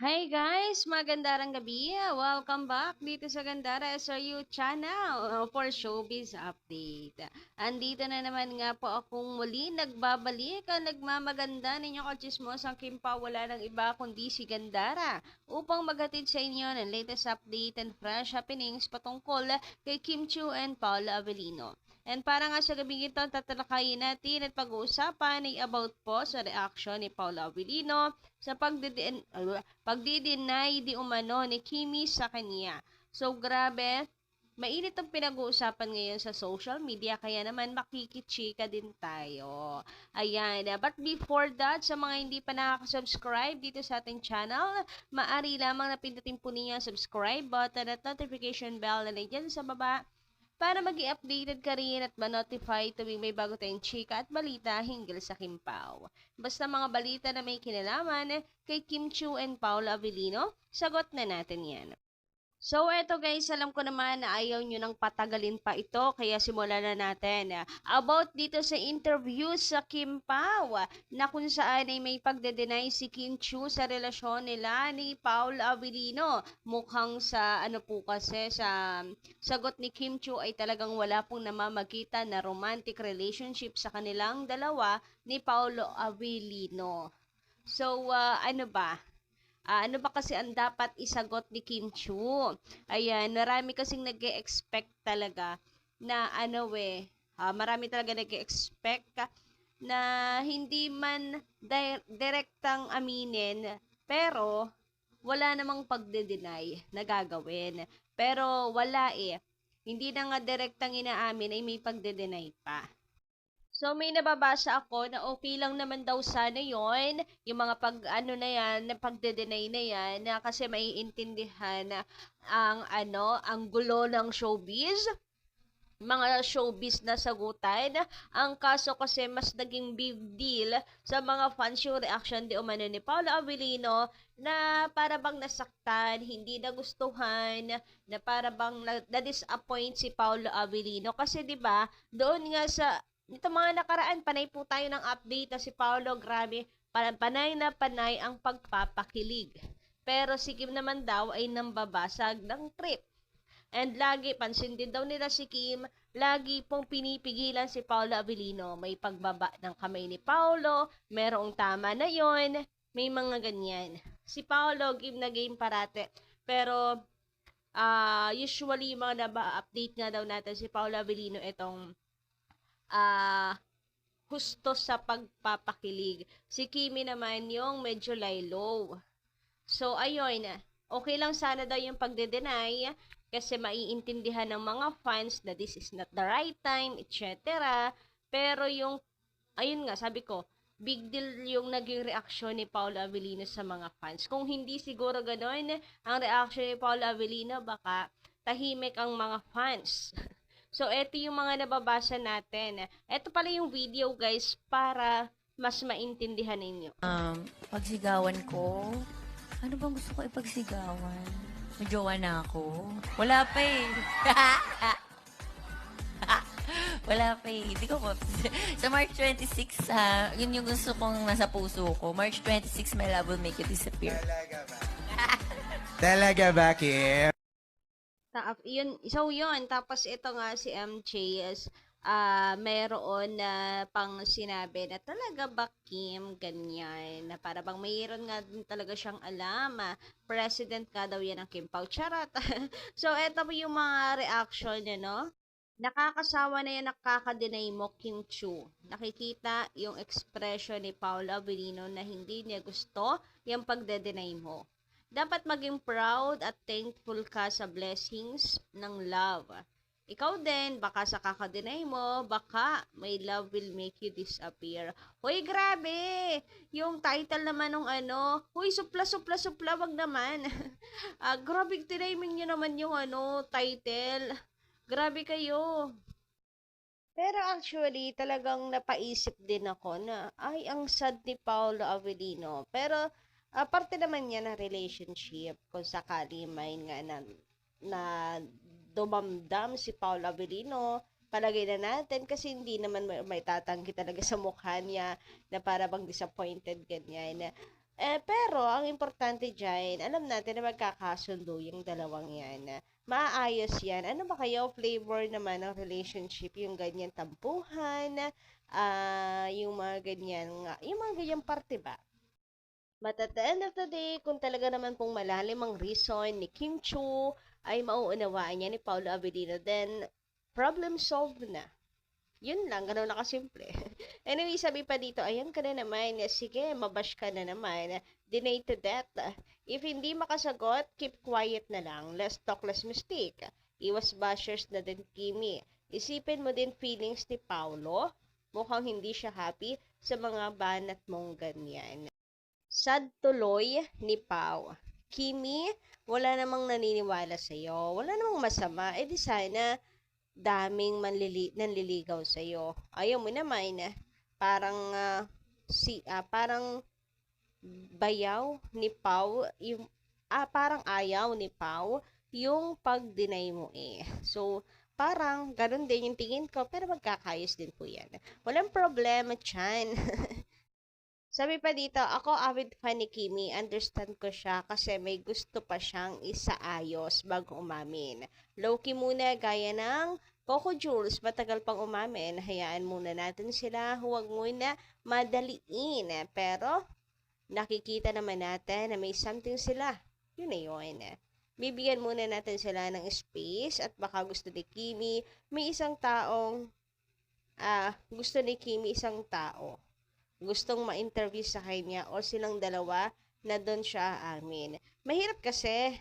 Hi guys! Magandang gabi! Welcome back dito sa Gandara SRU channel for Showbiz Update. Andito na naman nga po akong muli nagbabalik ang nagmamaganda ninyong kachismosang Kimpa wala ng iba kundi si Gandara upang maghatid sa inyo ng latest update and fresh happenings patungkol kay Kim Chiu and Paolo Avellino. And para nga sa gabing ito, tatalakayin natin at pag-uusapan ay about po sa reaction ni Paolo Avellino sa pagdi-deny di umano ni Kimi sa kanya. So grabe, mainit ang pinag-uusapan ngayon sa social media kaya naman makikichika din tayo. Ayan, but before that, sa mga hindi pa nakaka-subscribe dito sa ating channel, maaari lamang na pindutin po niyo ang subscribe button at notification bell na nandiyan sa baba para maging updated ka rin at ma-notify tuwing may bago tayong chika at balita hinggil sa Kimpaw. Basta mga balita na may kinalaman kay Kim Chiu and Paolo Avellino, sagot na natin yan. So, eto guys, alam ko naman na ayaw nyo nang patagalin pa ito, kaya simulan na natin. About dito sa interview sa Kim Pao, na kung saan ay may pagde-deny si Kim Chiu sa relasyon nila ni Paul Avellino. Mukhang sa ano po kasi, sa sagot ni Kim Chiu ay talagang wala pong namamagitan na romantic relationship sa kanilang dalawa ni Paolo Avellino. So, ano ba? Ano ba kasi ang dapat isagot ni Kim Chu? Ayan, marami kasing nag-expect talaga na marami talaga nag-expect na hindi man direktang aminin, pero wala namang pagde-deny na gagawin. Pero wala eh. Hindi na nga direktang inaamin ay may pagde-deny pa. So may nababasa ako na okay lang naman daw sana yon, yung mga pag-ano na yan, na pagde-deny na yan, na kasi maiintindihan na ang gulo ng showbiz, mga showbiz na sagutan. Ang kaso kasi mas naging big deal sa mga fans yung reaction di umano ni Paolo Avellino na para bang nasaktan, hindi nagustuhan, na para bang na-disappoint si Paolo Avellino. Kasi 'di ba, doon nga sa nito mga nakaraan, panay po tayo ng update na si Paolo, grabe, panay na panay ang pagpapakilig. Pero si Kim naman daw ay nambabasag ng trip. And lagi, pansin din daw nila si Kim, lagi pong pinipigilan si Paolo Avellino. May pagbaba ng kamay ni Paolo, merong tama na yon, may mga ganyan. Si Paolo, game na game parate. Pero, usually, mga naba-update nga daw natin si Paolo Avellino itong husto sa pagpapakilig. Si Kimi naman yung medyo lie-low. So, ayun, okay lang sana daw yung pagde-deny kasi maiintindihan ng mga fans na this is not the right time, etc. Pero yung, ayun nga, sabi ko, big deal yung naging reaksyon ni Paolo Avellino sa mga fans. Kung hindi siguro gano'n, ang reaction ni Paolo Avellino, baka tahimik ang mga fans. So, eto yung mga nababasa natin. Eto pala yung video, guys, para mas maintindihan ninyo. Pagsigawan ko? Ano bang gusto ko ipagsigawan? May jowa na ako? Wala pa eh. Wala pa eh. Hindi ko po. Sa March 26, yun yung gusto kong nasa puso ko. March 26, my love will make you disappear. Talaga ba? Talaga ba, Kim? Yun. Tapos ito nga si MJ is mayroon na pang sinabi na talaga ba Kim, ganyan. Na para bang mayroon nga din talaga siyang alam. President ka daw yan ng Kim Pao. Charot. So, ito po yung mga reaction niya, no? Nakakasawa na yan, nakaka-deny mo, Kim Chu. Nakikita yung expression ni Paolo Avellino na hindi niya gusto yung pagde-deny mo. Dapat maging proud at thankful ka sa blessings ng love. Ikaw din, baka sa kakadenay mo, baka may love will make you disappear. Hoy, grabe! Yung title naman ng hoy, supla, wag naman. Grabe, tinaming nyo naman yung title. Grabe kayo. Pero actually, talagang napaisip din ako na, ay, ang sad ni Paolo Avellino. Pero, parte naman yan ng relationship kung sakali may nga na dumamdam si Paolo Avellino. Palagay na natin kasi hindi naman may tatanggi talaga sa mukha niya na para bang disappointed ganyan. Pero ang importante diyan, alam natin na magkakasundo yung dalawang yan. Maaayos yan. Ano ba kayo, flavor naman ng relationship? Yung ganyan tampuhan, yung mga ganyan, yung mga ganyan parte ba? But at the end of the day, kung talaga naman pong malalim ang reason ni Kim Chu ay mauunawaan niya ni Paolo Avellino, then problem solved na. Yun lang, ganun na kasimple. Anyway, sabi pa dito, ayan ka na naman, sige, mabash ka na naman, deny to death. If hindi makasagot, keep quiet na lang, less talk, less mistake. Iwas bashers na din, Kimi. Isipin mo din feelings ni Paulo, mukhang hindi siya happy sa mga banat mong ganyan. Sad tuloy ni Pau. Kimi, wala namang naniniwala sa'yo, wala namang masama, di sana daming nanliligaw sa iyo. Ayaw mo naman parang parang bayaw ni Pau yung parang ayaw ni Pau yung pag-deny mo eh. So, parang ganun din yung tingin ko pero magkakayos din po yan. Walang problema chan. Sabi pa dito, ako avid fan ni Kimi, understand ko siya kasi may gusto pa siyang isaayos bago umamin. Low-key muna gaya ng Coco Jules, matagal pang umamin, hayaan muna natin sila, huwag muna madaliin. Pero nakikita naman natin na may something sila. Yun na yun. Bibigyan muna natin sila ng space at baka gusto ni Kimi, may isang taong gusto ni Kimi isang tao gustong ma-interview sa kanya o silang dalawa na doon siya amin. Mahirap kasi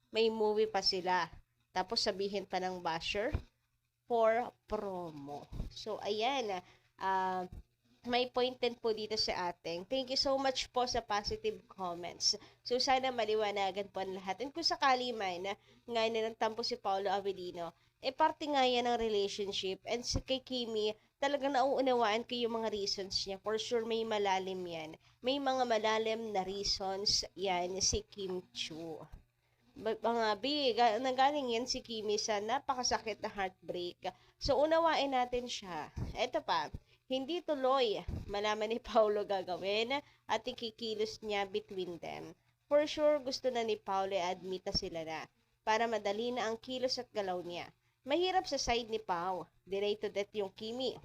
may movie pa sila. Tapos sabihin pa ng basher for promo. So, ayan. May point din po dito sa ating. Thank you so much po sa positive comments. So, sana maliwanagan po ang lahat. And kung sakali man, nga na nagtampo si Paolo Avellino, parte nga yan ng relationship. And si kay Kimi, talagang nauunawaan ko yung mga reasons niya. For sure, may malalim yan. May mga malalim na reasons yan si Kim Chu. Mga big, nanggaling yan si Kimi sa napakasakit na heartbreak. So, unawain natin siya. Ito pa, hindi tuloy malaman ni Paulo gagawin at ikikilos niya between them. For sure, gusto na ni Paulo admit na sila na para madali na ang kilos at galaw niya. Mahirap sa side ni Pau. Deny to death yung Kimi.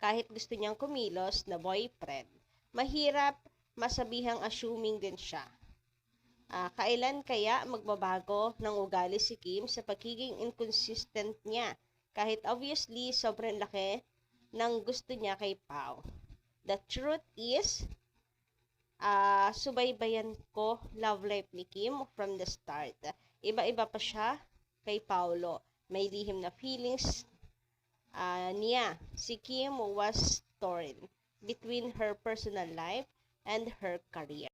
Kahit gusto niyang kumilos na boyfriend. Mahirap masabihang assuming din siya. Kailan kaya magbabago ng ugali si Kim sa pagiging inconsistent niya? Kahit obviously sobrang laki ng gusto niya kay Pau. The truth is, subaybayan ko love life ni Kim from the start. Iba-iba pa siya kay Paulo. May lihim na feelings niya. Si Kim was torn between her personal life and her career.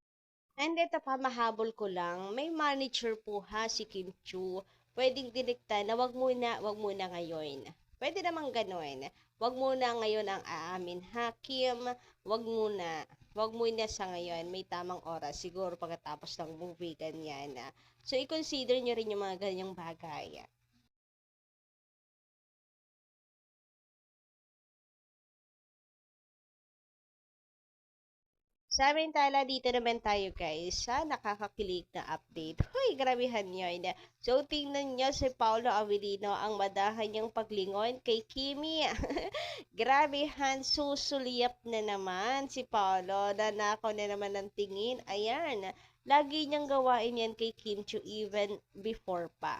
And ito pa, mahabol ko lang, may manager po ha si Kim Chu. Pwedeng dinikta na wag muna ngayon. Pwede naman gano'n. Wag muna ngayon ang aamin ha, Kim. Wag muna sa ngayon. May tamang oras. Siguro pagkatapos ng movie, ganyan. So, i-consider nyo rin yung mga ganyang bagay. Samantala, dito naman tayo guys sa nakakakilig na update. Hoy, grabehan yun. So, tingnan nyo si Paolo Avellino ang madahan niyang paglingon kay Kimi. Grabehan, susuliyap na naman si Paolo. Nanakaw na naman ng tingin. Ayan, lagi niyang gawain yan kay Kim Chu even before pa.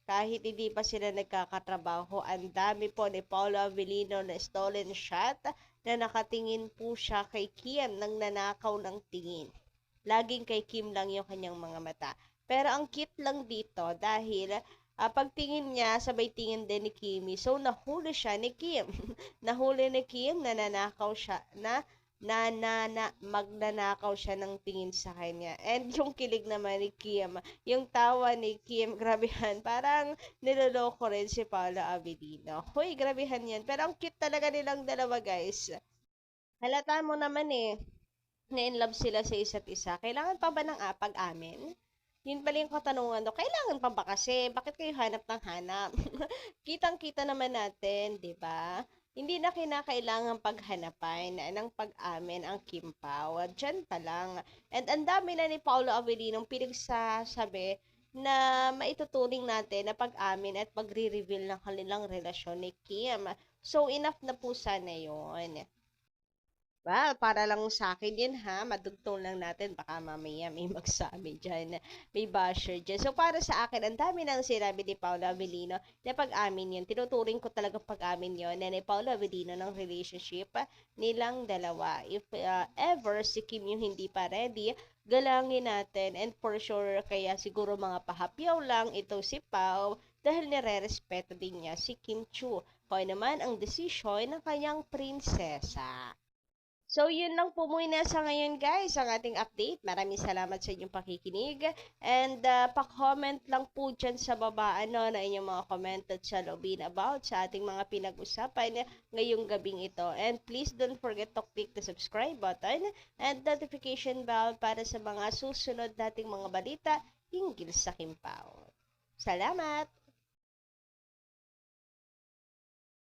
Kahit hindi pa sila nagkakatrabaho, ang dami po ni Paolo Avellino na stolen shot na nakatingin po siya kay Kim nang nanakaw ng tingin. Laging kay Kim lang yung kanyang mga mata. Pero ang cute lang dito dahil pagtingin niya, sabay tingin din ni Kimi. So, nahuli siya ni Kim. Nahuli ni Kim na nanakaw siya, magnanakaw siya ng tingin sa kanya. And yung kilig naman ni Kim, yung tawa ni Kim, grabehan, parang niloloko rin si Paolo Avellino. Hoy, grabehan yan. Pero ang cute talaga nilang dalawa, guys. Halata mo naman na-in love sila sa isa't isa. Kailangan pa ba ng pag-amin? Yun pala yung katanungan do. Kailangan pa ba kasi? Bakit kayo hanap ng hanap? Kitang-kita naman natin, di ba? Hindi na kinakailangang paghanapan ng pag-amin ang Kim Pao. Diyan pa lang. And ang dami na ni Paolo Avellino pinagsasabi na maituturing natin na pag-amin at pagre-reveal ng kanilang relasyon ni Kim. So, enough na po sana yun. Well, para lang sa akin yun ha, madugtong lang natin, baka mamaya may magsabi dyan, may basher dyan. So, para sa akin, ang dami nang sinabi ni Paolo Avellino na pag-amin yun. Tinuturing ko talaga pag-amin yun na ni Paolo Avellino ng relationship nilang dalawa. If ever si Kim yung hindi pa ready, galangin natin, and for sure, kaya siguro mga pahapyaw lang ito si Pao dahil nire-respeto din niya si Kim Chu. Kaya naman ang desisyon ng kanyang prinsesa. So, yun lang po muna sa ngayon guys, ang ating update. Maraming salamat sa inyong pakikinig. And pa-comment lang po dyan sa baba na inyong mga comment at salubin about sa ating mga pinag-usapan ngayong gabing ito. And please don't forget to click the subscribe button and notification bell para sa mga susunod nating mga balita hinggil sa Kim Pao. Salamat!